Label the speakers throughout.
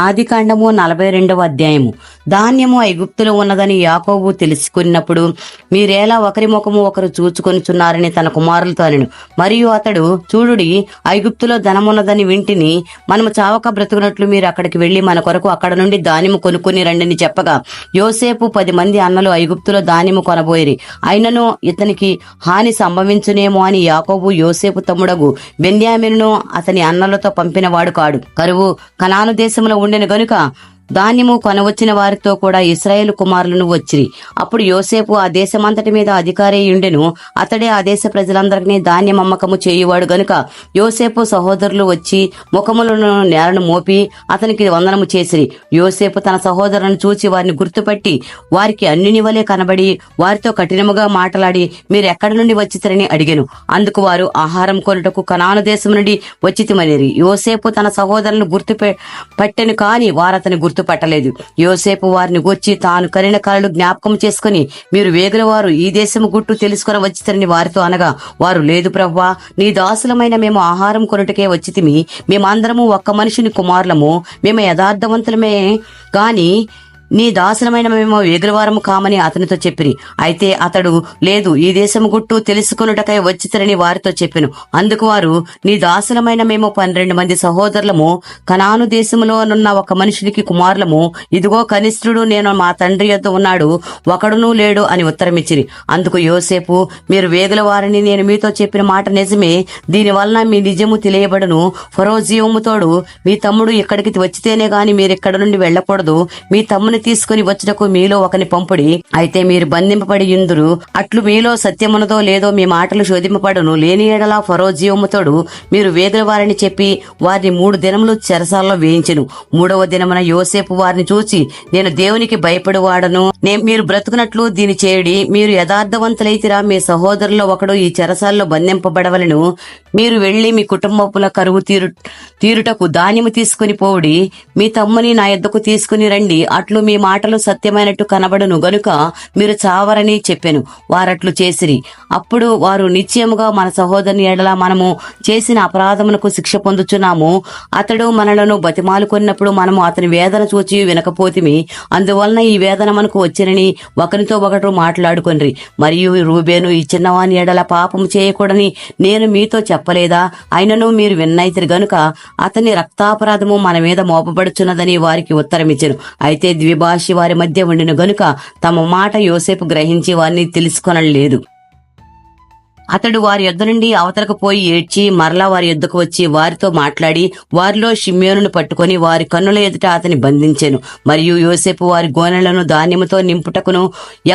Speaker 1: ఆదికాండము 42వ అధ్యాయము. ధాన్యము ఐగుప్తులో ఉన్నదని యాకోబు తెలుసుకున్నప్పుడు మీరేలా ఒకరి ముఖము ఒకరు చూచుకొనుచున్నారని తన కుమారులతో అనెను. మరియు అతడు, చూడుడి, ఐగుప్తులో ధనమున్నదని వింటిని, మనము చావక బ్రతుకున్నట్లు మీరు అక్కడికి వెళ్లి మన కొరకు అక్కడ నుండి ధాన్యము కొనుక్కుని రండిని చెప్పగా, యోసేపు 10 మంది అన్నలు ఐగుప్తులో ధాన్యము కొనబోయిరి. అయినను ఇతనికి హాని సంభవించునేమో అని యాకోబు యోసేపు తమ్ముడగు బెన్యామీనును అతని అన్నలతో పంపినవాడు కాడు. కరువు కనాను దేశంలో ఉండెను గనుక ధాన్యము కొనవచ్చిన వారితో కూడా ఇశ్రాయేలు కుమారులను వచ్చిరి. అప్పుడు యోసేపు ఆ దేశమంతటి మీద అధికారి ఉండెను. అతడే ఆ దేశ ప్రజలందరినీ ధాన్యం అమ్మకము చేయువాడు గనుక యోసేపు సహోదరులు వచ్చి ముఖములను నేలను మోపి అతనికి వందనము చేసిరి. యోసేపు తన సహోదరులను చూచి వారిని గుర్తుపట్టి వారికి అన్యుని వలె కనబడి వారితో కఠినముగా మాట్లాడి, మీరు ఎక్కడి నుండి వచ్చితరని అడిగెను. అందుకు వారు, ఆహారం కొనుటకు కనాను దేశం నుండి వచ్చితిమనిరి. యోసేపు తన సహోదరులను పట్టెను కాని వారతని గుర్తుపట్టలేదు. యోసేపు వారిని గూర్చి తాను కనిన కలలు జ్ఞాపకం చేసుకుని, మీరు వేగుల వారు ఈ దేశము గుట్టు తెలుసుకొని వచ్చితరని వారితో అనగా, వారు, లేదు ప్రభువా, నీ దాసులమైన మేము ఆహారం కొనుటకే వచ్చితిమి. మేమందరము ఒక్క మనుషుని కుమారులము, మేము యథార్థవంతులమే గాని నీ దాసులమైన మేము వేగులవారము కామని అతనితో చెప్పిరి. అయితే అతడు, లేదు, ఈ దేశము గుట్టు తెలుసుకొనుటకై వచ్చితరని వారితో చెప్పెను. అందుకు వారు, నీ దాసులమైన మేము 12 మంది సహోదరులము, కనాను దేశములోనున్న ఒక మనుషునికి కుమారులము. ఇదిగో కనిష్ఠుడు నేను మా తండ్రి యొద్ద ఉన్నాడు, ఒకడునూ లేడు అని ఉత్తరమిచ్చిరి. అందుకు యోసేపు, మీరు వేగుల వారిని నేను మీతో చెప్పిన మాట నిజమే. దీనివలన మీ నిజము తెలియబడును. ఫరో జీవముతోడు మీ తమ్ముడు ఇక్కడికి వచ్చితేనే గాని మీరిక్కడ నుండి వెళ్ళకూడదు. మీ తమ్ముని తీసుకుని వచ్చుటకు మీలో ఒకని పంపుడి. అయితే మీరు బంధింపబడి యుందురు. అట్లు మీలో సత్యమునదో లేదో మీ మాటలు శోధింపబడును. లేని ఎడల ఫరో జీవముతోడు మీరు వేగుల వారిని చెప్పి వారిని 3 దినములు చెరసాలలో వేయించెను. 3వ దినమున యోసేపు వారిని చూచి, నేను దేవునికి భయపడువాడను, మీరు బ్రతుకున్నట్లు దీని చేయుడి. మీరు యథార్థవంతులైతిరా, మీ సహోదరులో ఒకడు ఈ చెరసాలలో బంధింపబడవలను. మీరు వెళ్లి మీ కుటుంబముల కరువు తీరుటకు ధాన్యము తీసుకుని పోవుడి. మీ తమ్ముని నా యొద్దకు తీసుకుని రండి. అట్లు మీ మాటలు సత్యమైనట్టు కనబడును గనుక మీరు చావరని చెప్పెను. వారట్లు చేసిరి. అప్పుడు వారు, నిశ్చయముగా మన సహోదరుని ఎడల మనము చేసిన అపరాధమునకు శిక్ష పొందుచున్నాము. అతడు మనలను బతిమాలుకొన్నప్పుడు మనము అతని వేదన చూచి వినకపోతిమి. అందువలన ఈ వేదన మనకు వచ్చినని ఒకరితో ఒకరు మాట్లాడుకొనిరి. మరియు రూబేను, ఈ చిన్నవాని ఎడల పాపము చేయకూడని నేను మీతో చెప్పలేదా? అయినను మీరు విన్నైతిరి గనుక అతని రక్తాపరాధము మన మీద మోపబడుచున్నదని వారికి ఉత్తరమిచ్చెను. అయితే ద్విభాషి వారి మధ్య ఉండిన గనుక తమ మాట యోసేపు గ్రహించి వారిని తెలుసుకొనలేదు. అతడు వారి యొద్ద నుండి అవతలకు పోయి ఏడ్చి మరలా వారి యొద్దకు వచ్చి వారితో మాట్లాడి వారిలో షిమ్యోనును పట్టుకొని వారి కన్నుల ఎదుట అతని బంధించెను. మరియు యోసేపు వారి గోనెలను ధాన్యముతో నింపుటకును,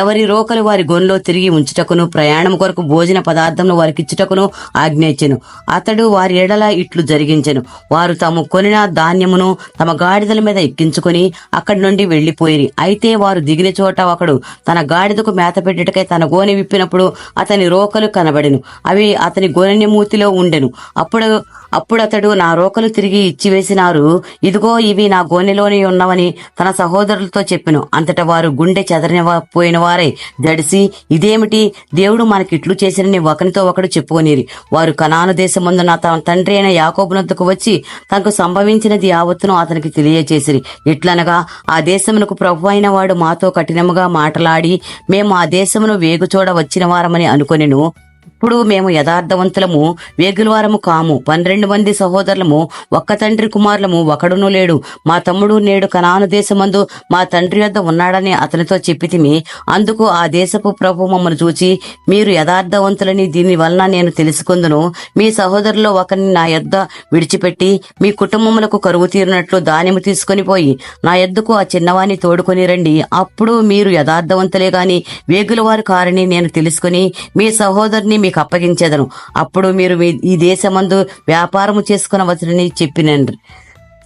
Speaker 1: ఎవరి రోకలు వారి గోనెలో తిరిగి ఉంచుటకును, ప్రయాణం కొరకు భోజన పదార్థమును వారికిచ్చుటకును ఆజ్ఞయించెను. అతడు వారి ఎడల ఇట్లు జరిగించెను. వారు తాము కొనిన ధాన్యమును తమ గాడిదల మీద ఎక్కించుకొని అక్కడి నుండి వెళ్లిపోయిరి. అయితే వారు దిగిన చోట ఒకడు తన గాడిదకు మేత పెట్టుటకై తన గోనె విప్పినప్పుడు అతని రోకలు కనబడి అవి అతని గోనె మూతిలో ఉండెను. అప్పుడు అతడు, నా రోకలు తిరిగి ఇచ్చివేసినారు, ఇదిగో ఇవి నా గోనెలోనే ఉన్నవని తన సహోదరులతో చెప్పెను. అంతటా వారు గుండె చెదరనిపోయిన వారై జడిసి, ఇదేమిటి, దేవుడు మనకిట్లు చేసినని ఒకరితో ఒకడు చెప్పుకొనిరి. వారు కనాను దేశమందున తన తండ్రి అయిన యాకోబునొద్దకు వచ్చి తనకు సంభవించినది యావత్తును అతనికి తెలియచేసిరి. ఎట్లనగా, ఆ దేశమునకు ప్రభు అయిన వాడు మాతో కఠినముగా మాటలాడి మేము ఆ దేశమును వేగుచూడ వచ్చిన వారమని అనుకొనెను. ఇప్పుడు మేము యథార్థవంతులము, వేగులవారము కాము. 12 మంది సహోదరులము, ఒక్క తండ్రి కుమారులము, ఒకడునూ లేడు. మా తమ్ముడు నేడు కనాను దేశమందు మా తండ్రి యొద్ద ఉన్నాడని అతనితో చెప్పితిమి. అందుకు ఆ దేశపు ప్రభు మమ్మను చూచి, మీరు యథార్థవంతులని దీని వలన నేను తెలుసుకుందును. మీ సహోదరులో ఒకరిని నా యొద్ద విడిచిపెట్టి మీ కుటుంబములకు కరువు తీరినట్లు ధాన్యము తీసుకొని పోయి నా యొద్దకు ఆ చిన్నవాణ్ణి తోడుకొని రండి. అప్పుడు మీరు యథార్థవంతులే గాని వేగులవారు కారని నేను తెలుసుకుని మీ సహోదరుని మీకు అప్పగించేదను. అప్పుడు మీరు ఈ దేశమందు వ్యాపారము చేసుకునవచ్చునని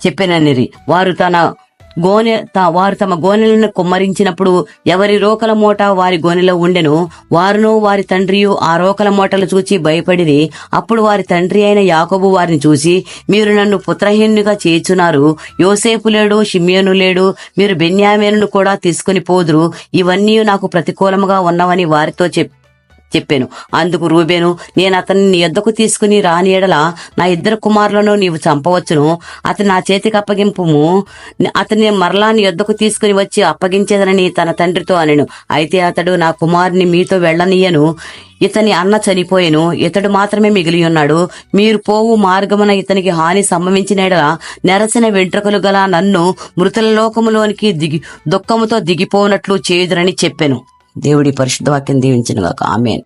Speaker 1: చెప్పిననిరి. వారు తమ గోనెలను కుమ్మరించినప్పుడు ఎవరి రోకల మూట వారి గోనెలో ఉండెను. వారును వారి తండ్రియు ఆ రోకల మూటలు చూచి భయపడిరి. అప్పుడు వారి తండ్రి అయిన యాకోబు వారిని చూసి, మీరు నన్ను పుత్రహీనునిగా చేయుచున్నారు. యోసేపు లేడు, షిమ్యోను లేడు, మీరు బెన్యామీనును కూడా తీసుకుని పోదురు. ఇవన్నీ నాకు ప్రతికూలముగా ఉన్నవని వారితో చెప్పాను. అందుకు రూబేను, నేను అతన్ని నీ యొద్దకు తీసుకుని రాని ఎడల నా 2 కుమారులను నీవు చంపవచ్చును. అతని నా చేతికి అప్పగింపుము, అతన్ని మరలా నీ యొద్దకు తీసుకుని వచ్చి అప్పగించేదనని తన తండ్రితో అనెను. అయితే అతడు, నా కుమారుని మీతో వెళ్ళనీయను, ఇతని అన్న చనిపోయెను, ఇతడు మాత్రమే మిగిలి ఉన్నాడు. మీరు పోవు మార్గమున ఇతనికి హాని సంభవించిన ఎడల నెరసిన వెంట్రుకలు గల నన్ను మృతుల లోకములోనికి దుఃఖముతో దిగిపోనట్లు చేయుదురని చెప్పెను. దేవుడి పరిశుద్ధ వాక్యం దీవించును గాక. ఆమేన్.